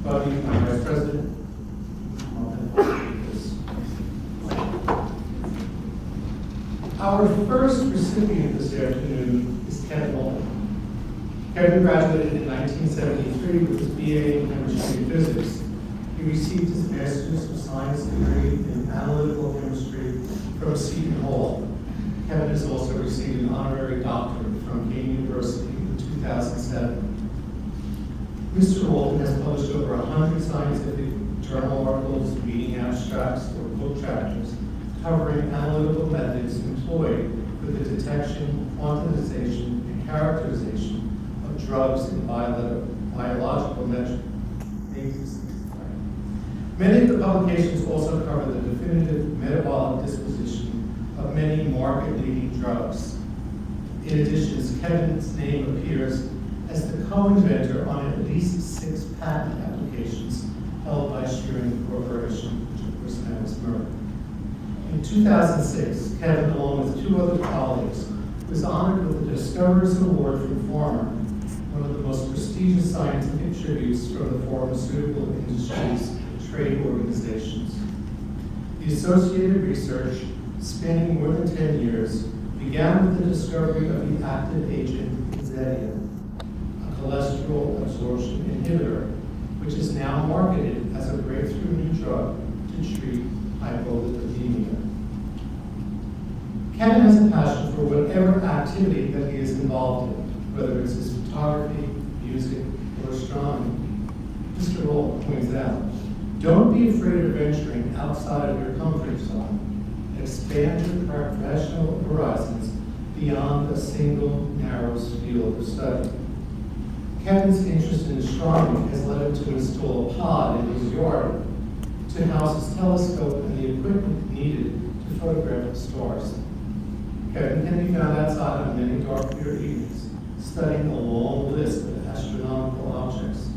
Buddy, my Vice President. Our first recipient this afternoon is Kevin Alton. Kevin graduated in 1973 with his BA in Chemistry and Physics. He received his Master's of Science degree in Analytical Chemistry from Seton Hall. Kevin has also received an honorary doctorate from KEAN University in 2007. Mr. Alton has published over 100 scientific journal articles, reading abstracts, or book chapters covering analytical methods employed for the detection, quantization, and characterization of drugs in biological measures. Many of the publications also cover the definitive metabolic disposition of many market-leading drugs. In addition, Kevin's name appears as the co-inventor on at least 6 patent applications held by Shearing Corporation, which of course now is Merck. In 2006, Kevin, along with 2 other colleagues, was honored with the Discoverers Award from Pharma, one of the most prestigious scientific tributes from the pharmaceutical industry's trade organizations. The associated research, spanning more than 10 years, began with the discovery of the active agent Zetia, a cholesterol absorption inhibitor, which is now marketed as a breakthrough new drug to treat hypolipidemia. Kevin has a passion for whatever activity that he is involved in, whether it's his photography, music, or astronomy. Mr. Alton points out, don't be afraid of venturing outside of your comfort zone. Expand your professional horizons beyond a single narrow field of study. Kevin's interest in astronomy has led him to install a pod in his yard to house his telescope and the equipment needed to photograph the stars. Kevin can be found outside on many dark clear evenings, studying a long list of astronomical objects.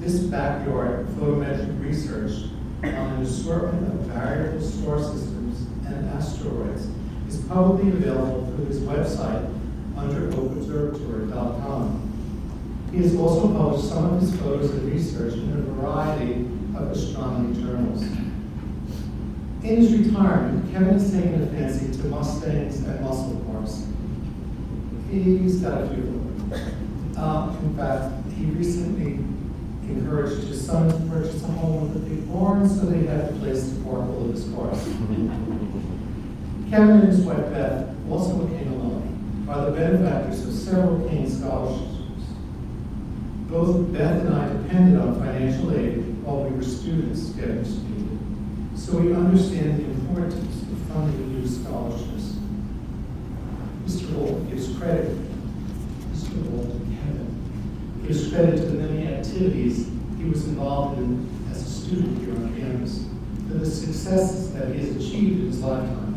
This backyard photometric research on an assortment of variable star systems and asteroids is publicly available through his website under openobservatory.com. He has also published some of his photos and research in a variety of astronomy journals. In his retirement, Kevin has taken a fancy to Mustangs and muscle cars. He's got a few of them. In fact, he recently encouraged his son to purchase a home with a big barn so they had a place to park all of his cars. Kevin and his wife Beth, also a KEAN alumni, are the benefactors of several KEAN scholarships. Both Beth and I depended on financial aid while we were students getting student, so we understand the importance of funding new scholarships. Mr. Alton gives credit. Mr. Alton, Kevin, gives credit to the many activities he was involved in as a student here on campus, for the successes that he has achieved in his lifetime,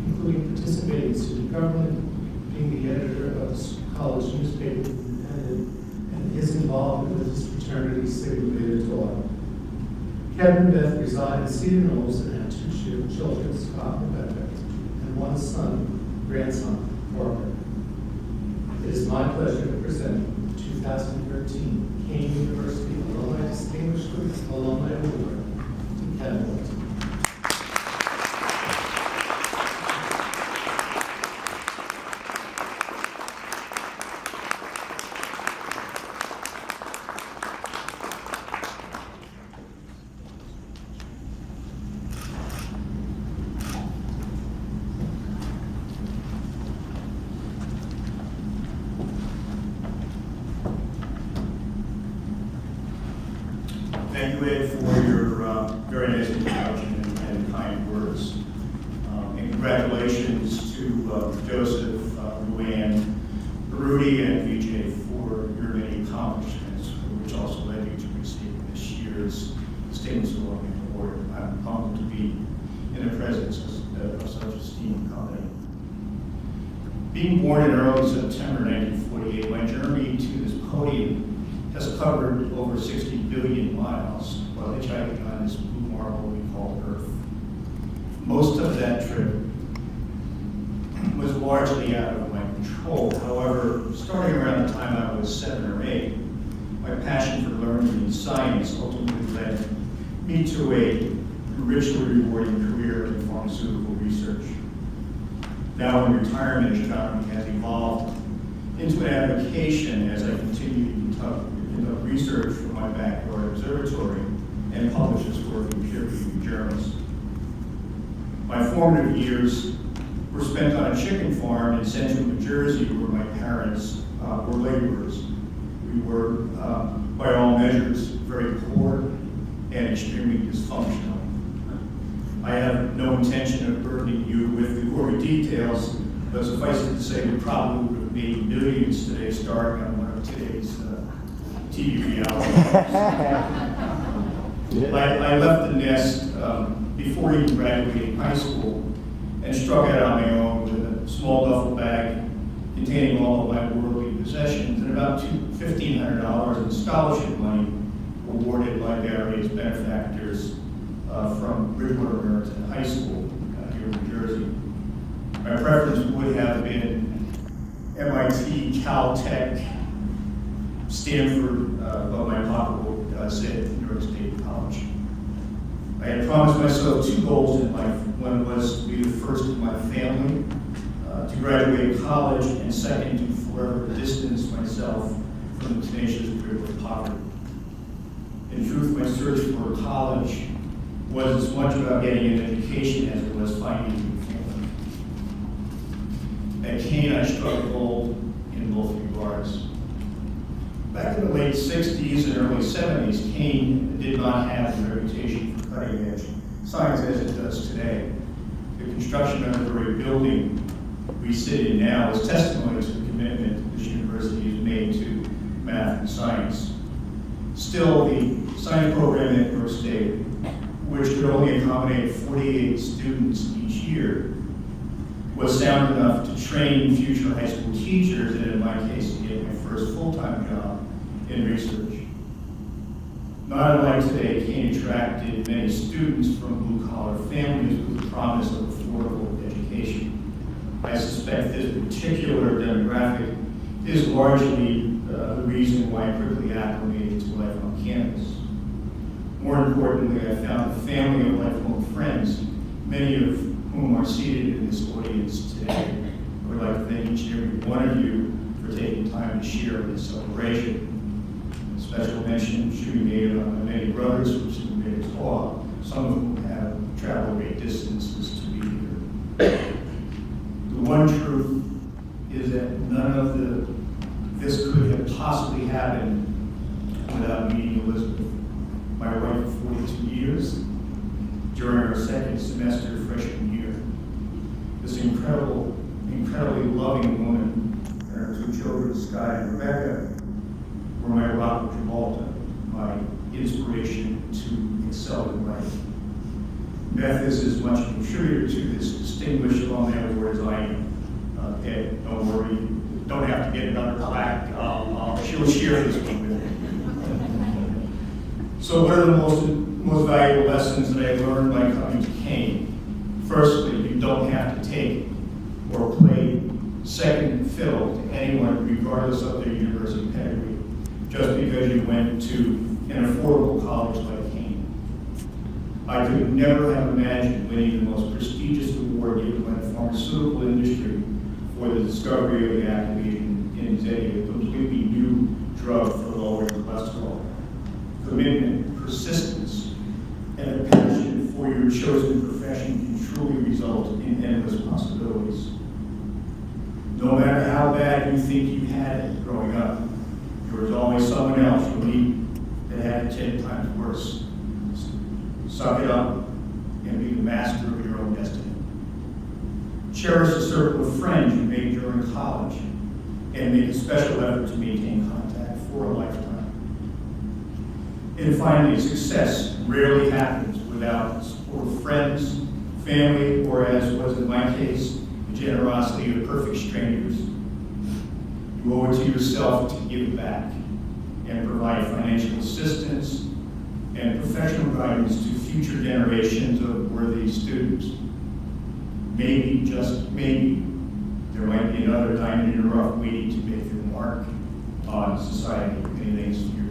including participating in student government, being the editor of the college newspaper, Independent, and his involvement with his fraternity, Sigma Beta Tau. Kevin and Beth reside in Cedar Knolls and have 2 children, Scott and Rebecca, and 1 son, grandson, Parker. It is my pleasure to present the 2013 KEAN University Alumni Distinguished Alumni Award to Kevin Alton. Thank you, Ed, for your very nice introduction and kind words. And congratulations to Joseph, Luann, Rudy, and Vijay for your many accomplishments, which also led you to receive this year's Statements of Alumni Award. I'm humbled to be in the presence of such esteemed company. Being born in early September 1948, my journey to this podium has covered over 60 billion miles while hitchhiking on this blue marble we call Earth. Most of that trip was largely out of my control. However, starting around the time I was 7 or 8, my passion for learning and science ultimately led me to a richly rewarding career in pharmaceutical research. Now in retirement, astronomy has evolved into an avocation as I continue to conduct research from my backyard observatory and publish this work in peer-reviewed journals. My formative years were spent on a chicken farm in central New Jersey where my parents were laborers. We were, by all measures, very poor and extremely dysfunctional. I have no intention of burdening you with the gory details, but suffice it to say we probably would have made millions today starring on one of today's TV realities. I left the nest before even graduating high school and struck out on my own with a small duffel bag containing all of my worldly possessions and about $1,500 in scholarship money awarded by various benefactors from Bridgewater American High School here in New Jersey. My preference would have been MIT, Caltech, Stanford, but my pocketbook said New York State College. I had promised myself two goals in life. One was to be the first in my family to graduate college, and second, to forever distance myself from the tenacious grip of poverty. In truth, my search for college was as much about getting an education as it was finding a family. At KEAN, I struck gold in both regards. Back in the late 60s and early 70s, KEAN did not have the reputation for cutting-edge science as it does today. The construction of the very building we sit in now is testimony to the commitment this university has made to math and science. Still, the science program at New York State, which could only accommodate 48 students each year, was sound enough to train future high school teachers, and in my case, to get my first full-time job in research. Not unlike today, KEAN attracted many students from blue-collar families with the promise of affordable education. I suspect this particular demographic is largely the reason why I quickly acclimated to life on campus. More importantly, I found a family of lifelong friends, many of whom are seated in this audience today. I would like to thank each and every one of you for taking time to share in this celebration. A special mention should be made on my many brothers who submitted a talk, some of whom have traveled great distances to be here. The one truth is that none of this could have possibly happened without meeting Elizabeth, my wife of 42 years, during our second semester freshman year. This incredibly loving woman and her two children, Sky and Rebecca, were my rock of Gibraltar, my inspiration to excel in life. Beth is as much a contributor to this distinguished alumni award as I am. Ed, don't worry, don't have to get another plaque. She'll share this one with me. So what are the most valuable lessons that I learned by coming to KEAN? Firstly, you don't have to take or play second fiddle to anyone regardless of their university pedigree, just because you went to an affordable college like KEAN. I could never have imagined winning the most prestigious award given by the pharmaceutical industry for the discovery of the active agent in a completely new drug for lowering cholesterol. Commitment, persistence, and a passion for your chosen profession can truly result in endless possibilities. No matter how bad you think you had it growing up, there was always someone else you meet that had it 10 times worse. Suck it up and be the master of your own destiny. Cherish the circle of friends you made during college and make a special effort to maintain contact for a lifetime. And finally, success rarely happens without the support of friends, family, or as was in my case, the generosity of perfect strangers. You owe it to yourself to give back and provide financial assistance and professional guidance to future generations of worthy students. Maybe, just maybe, there might be another diamond in the rough waiting to make their mark on society. Many thanks to you.